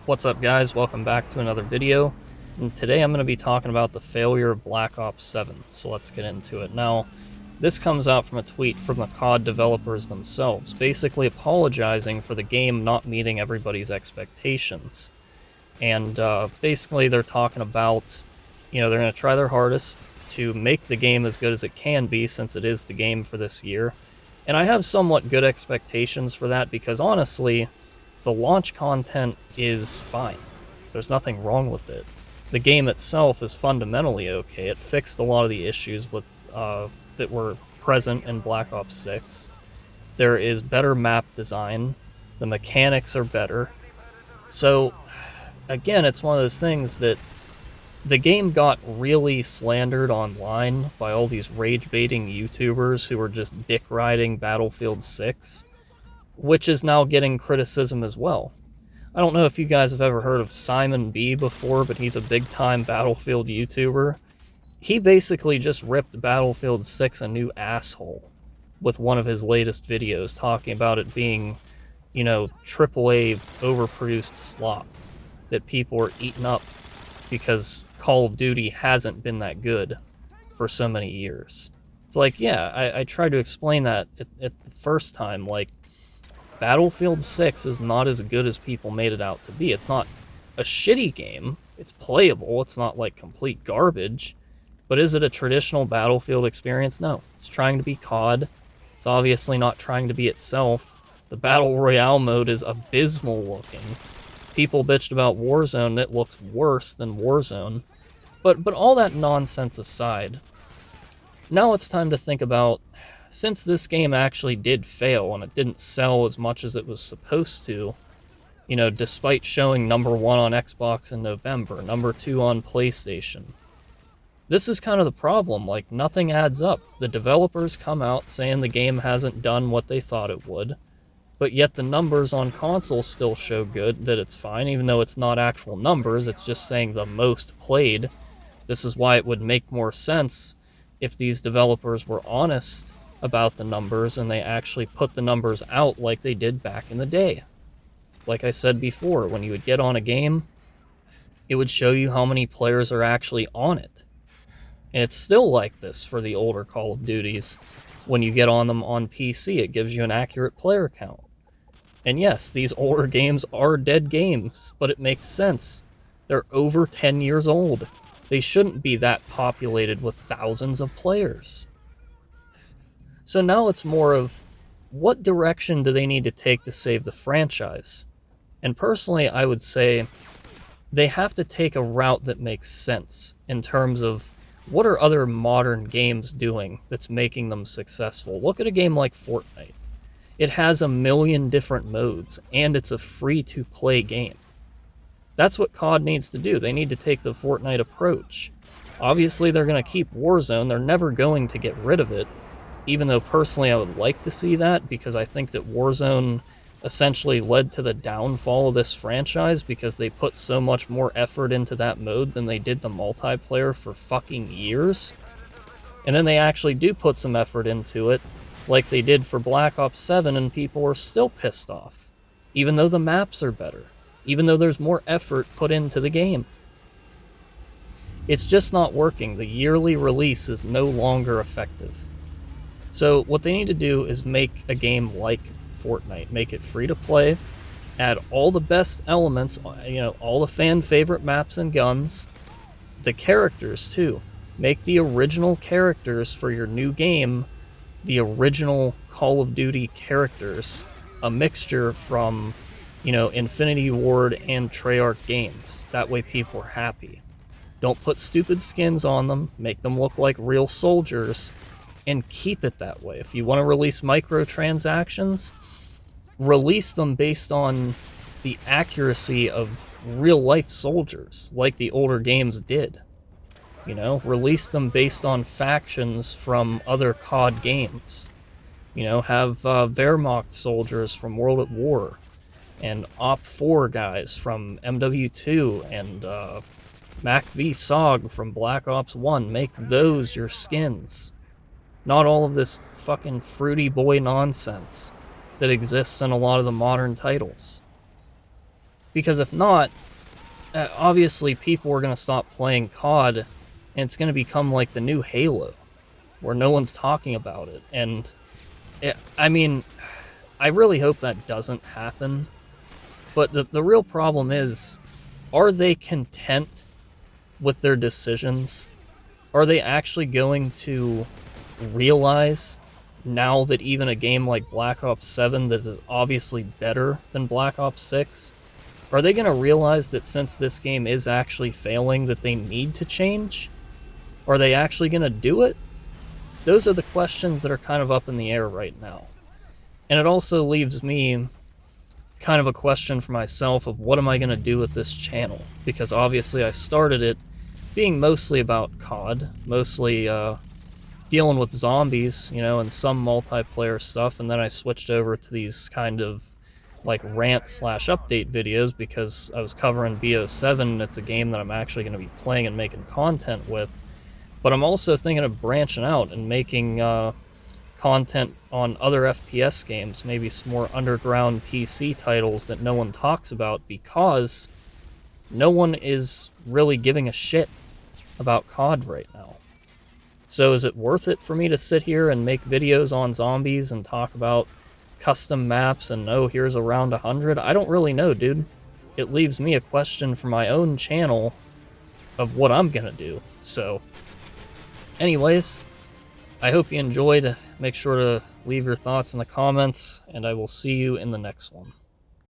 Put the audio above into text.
What's up, guys? Welcome back to another video. And today I'm going to be talking about the failure of Black Ops 7, so let's get into it. Now, this comes out from a tweet from the COD developers themselves, basically apologizing for the game not meeting everybody's expectations. And basically they're talking about, they're going to try their hardest to make the game as good as it can be, since it is the game for this year. And I have somewhat good expectations for that, because honestly, the launch content is fine. There's nothing wrong with it. The game itself is fundamentally okay. It fixed a lot of the issues with that were present in Black Ops 6. There is better map design. The mechanics are better. So, again, it's one of those things that the game got really slandered online by all these rage-baiting YouTubers who were just dick-riding Battlefield 6, which is now getting criticism as well. I don't know if you guys have ever heard of Simon B before, but he's a big-time Battlefield YouTuber. He basically just ripped Battlefield 6 a new asshole with one of his latest videos, talking about it being, AAA overproduced slop that people are eating up because Call of Duty hasn't been that good for so many years. It's like, yeah, I tried to explain that at the first time, like, Battlefield 6 is not as good as people made it out to be. It's not a shitty game. It's playable. It's not like complete garbage. But is it a traditional Battlefield experience? No. It's trying to be COD. It's obviously not trying to be itself. The Battle Royale mode is abysmal looking. People bitched about Warzone. It looks worse than Warzone. But all that nonsense aside, now it's time to think about, since this game actually did fail and it didn't sell as much as it was supposed to, despite showing number 1 on Xbox in November, number 2 on PlayStation, this is kind of the problem. Like, nothing adds up. The developers come out saying the game hasn't done what they thought it would, but yet the numbers on console still show good, that it's fine, even though it's not actual numbers, it's just saying the most played. This is why it would make more sense if these developers were honest about the numbers and they actually put the numbers out like they did back in the day. Like I said before, when you would get on a game, it would show you how many players are actually on it. And it's still like this for the older Call of Duties. When you get on them on PC, it gives you an accurate player count. And yes, these older games are dead games, but it makes sense. They're over 10 years old. They shouldn't be that populated with thousands of players. So now it's more of, what direction do they need to take to save the franchise? And personally, I would say they have to take a route that makes sense in terms of, what are other modern games doing that's making them successful? Look at a game like Fortnite. It has a million different modes, and it's a free-to-play game. That's what COD needs to do. They need to take the Fortnite approach. Obviously, they're going to keep Warzone. They're never going to get rid of it, even though personally I would like to see that, because I think that Warzone essentially led to the downfall of this franchise, because they put so much more effort into that mode than they did the multiplayer for fucking years. And then they actually do put some effort into it, like they did for Black Ops 7, and people are still pissed off, even though the maps are better, even though there's more effort put into the game. It's just not working. The yearly release is no longer effective. So what they need to do is make a game like Fortnite, make it free to play, add all the best elements, all the fan favorite maps and guns, the characters too. Make the original characters for your new game the original Call of Duty characters, a mixture from, Infinity Ward and Treyarch games. That way people are happy. Don't put stupid skins on them, make them look like real soldiers, and keep it that way. If you want to release microtransactions, release them based on the accuracy of real-life soldiers, like the older games did. Release them based on factions from other COD games. Have Wehrmacht soldiers from World at War, and OP4 guys from MW2, and MACV SOG from Black Ops 1. Make those your skins. Not all of this fucking fruity boy nonsense that exists in a lot of the modern titles. Because if not, obviously people are going to stop playing COD, and it's going to become like the new Halo, where no one's talking about it. And, I mean, I really hope that doesn't happen. But the real problem is, are they content with their decisions? Are they actually going to realize, now that even a game like Black Ops 7 that is obviously better than Black Ops 6, are they going to realize that since this game is actually failing, that they need to change? Are they actually going to do it? Those are the questions that are kind of up in the air right now. And it also leaves me kind of a question for myself of what am I going to do with this channel? Because obviously I started it being mostly about COD, mostly dealing with zombies, you know, and some multiplayer stuff, and then I switched over to these kind of like rant/update videos because I was covering BO7, and it's a game that I'm actually going to be playing and making content with. But I'm also thinking of branching out and making content on other FPS games, maybe some more underground PC titles that no one talks about, because no one is really giving a shit about COD right now. So is it worth it for me to sit here and make videos on zombies and talk about custom maps and, oh, here's a round 100? I don't really know, dude. It leaves me a question for my own channel of what I'm gonna do. So, anyways, I hope you enjoyed. Make sure to leave your thoughts in the comments, and I will see you in the next one.